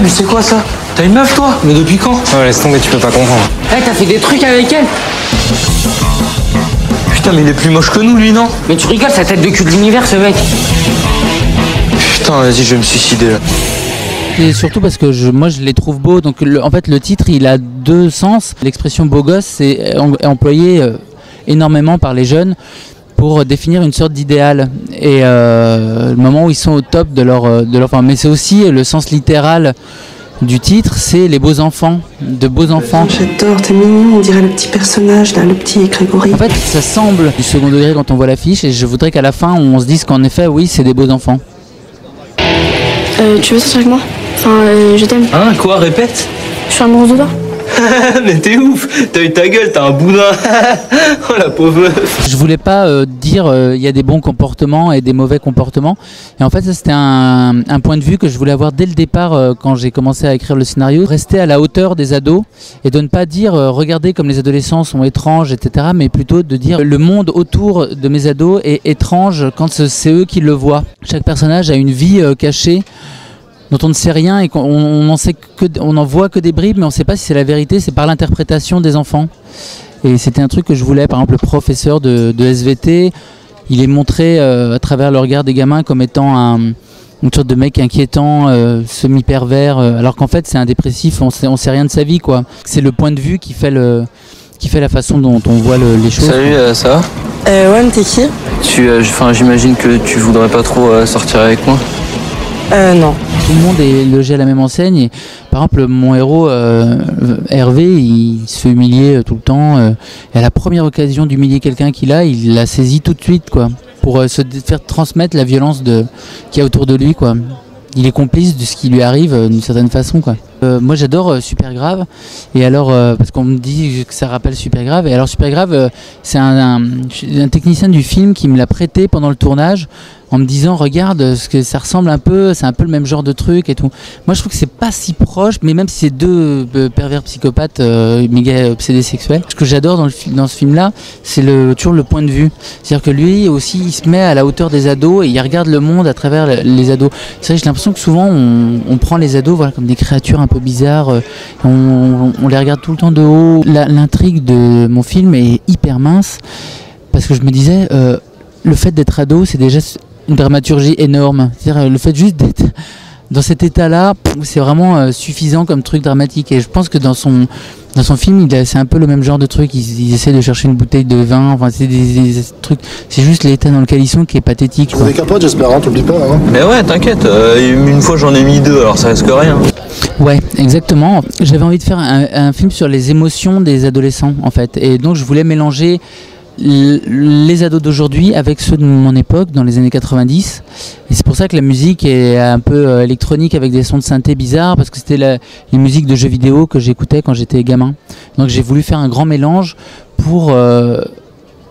mais c'est quoi ça? T'as une meuf toi? Mais depuis quand? Ouais, laisse tomber, tu peux pas comprendre. Eh, t'as fait des trucs avec elle? Putain, mais il est plus moche que nous lui, non? Mais tu rigoles, sa tête de cul de l'univers ce mec. Putain, vas-y, je vais me suicider là. Et surtout parce que moi je les trouve beaux, donc en fait le titre il a deux sens. L'expression beau gosse est employée énormément par les jeunes pour définir une sorte d'idéal et le moment où ils sont au top de leur forme. Mais c'est aussi le sens littéral du titre, c'est les beaux enfants, de beaux enfants. J'adore, t'es mignon, on dirait le petit personnage là, le petit Grégory. En fait ça semble du second degré quand on voit l'affiche et je voudrais qu'à la fin on se dise qu'en effet oui c'est des beaux enfants. Tu veux sortir avec moi? Enfin, je t'aime. Hein, quoi, répète? Je suis amoureuse de toi. Mais t'es ouf, t'as eu ta gueule, t'as un boudin. Oh la pauvre meuf. Je voulais pas dire il y a des bons comportements et des mauvais comportements. Et en fait ça c'était un point de vue que je voulais avoir dès le départ quand j'ai commencé à écrire le scénario. Rester à la hauteur des ados et de ne pas dire regardez comme les adolescents sont étranges etc. Mais plutôt de dire le monde autour de mes ados est étrange quand c'est eux qui le voient. Chaque personnage a une vie cachée dont on ne sait rien et on n'en voit que des bribes, mais on ne sait pas si c'est la vérité, c'est par l'interprétation des enfants. Et c'était un truc que je voulais, par exemple le professeur de SVT, il est montré à travers le regard des gamins comme étant une sorte de mec inquiétant, semi-pervers, alors qu'en fait c'est un dépressif, on sait rien de sa vie quoi. C'est le point de vue qui fait la façon dont on voit les choses. Salut, ça va? Ouais, mais t'es qui? J'imagine que tu voudrais pas trop sortir avec moi. Non. Tout le monde est logé à la même enseigne et par exemple mon héros Hervé il se fait humilier tout le temps et à la première occasion d'humilier quelqu'un il la saisit tout de suite quoi pour se faire transmettre la violence qu'il y a autour de lui quoi. Il est complice de ce qui lui arrive d'une certaine façon quoi. Moi j'adore Supergrave et alors parce qu'on me dit que ça rappelle Supergrave et alors Supergrave c'est un technicien du film qui me l'a prêté pendant le tournage en me disant regarde ce que ça ressemble un peu, c'est un peu le même genre de truc et tout. Moi je trouve que c'est pas si proche, mais même si c'est deux pervers psychopathes méga obsédés sexuels, ce que j'adore dans ce film là c'est toujours le point de vue, c'est à dire que lui aussi il se met à la hauteur des ados et il regarde le monde à travers les ados. C'est vrai que j'ai l'impression que souvent on prend les ados voilà, comme des créatures un peu bizarres, on les regarde tout le temps de haut. L'intrigue de mon film est hyper mince parce que je me disais le fait d'être ado c'est déjà une dramaturgie énorme, c'est-à-dire le fait juste d'être dans cet état-là, c'est vraiment suffisant comme truc dramatique et je pense que dans son film c'est un peu le même genre de truc, ils essaient de chercher une bouteille de vin, enfin c'est des trucs, c'est juste l'état dans lequel ils sont qui est pathétique. Tu fais des capotes j'espère, hein, t'oublies pas hein. Mais ouais, t'inquiète, une fois j'en ai mis 2 alors ça risque rien. Ouais, exactement. J'avais envie de faire un film sur les émotions des adolescents en fait et donc je voulais mélanger les ados d'aujourd'hui avec ceux de mon époque dans les années 90 et c'est pour ça que la musique est un peu électronique avec des sons de synthé bizarres parce que c'était les musiques de jeux vidéo que j'écoutais quand j'étais gamin, donc j'ai voulu faire un grand mélange pour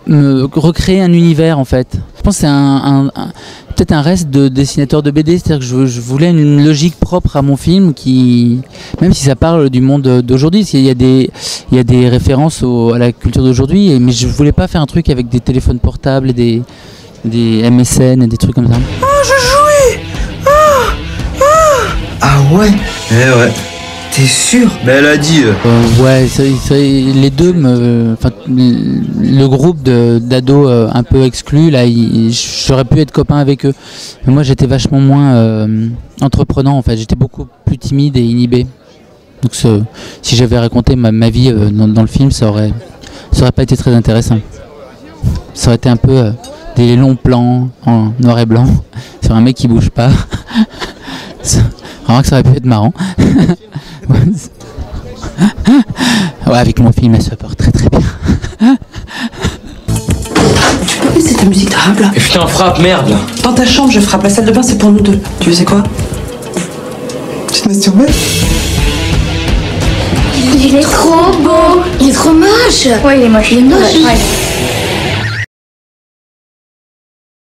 me recréer un univers en fait. Je pense que c'est peut-être un reste de dessinateur de BD, c'est-à-dire que je voulais une logique propre à mon film qui, même si ça parle du monde d'aujourd'hui, il y a des références à la culture d'aujourd'hui, mais je voulais pas faire un truc avec des téléphones portables et des MSN et des trucs comme ça. Oh, je jouais. Ah ouais? Eh ouais. T'es sûr? Mais elle a dit. Ouais, les deux le groupe d'ados un peu exclus là, j'aurais pu être copain avec eux. Mais moi j'étais vachement moins entreprenant en fait, j'étais beaucoup plus timide et inhibé. Donc si j'avais raconté ma vie dans le film, ça aurait pas été très intéressant. Ça aurait été un peu des longs plans en noir et blanc sur un mec qui bouge pas. Vraiment que ça aurait pu être marrant. Ouais, avec mon film, elle se porte très très bien. Tu peux baisser ta musique de rap là? Mais putain, frappe, merde là. Dans ta chambre, je frappe. La salle de bain, c'est pour nous deux. Tu sais quoi? Tu te masturbes? Il est trop beau. Il est trop moche. Ouais, il est moche. Il est moche. Ouais.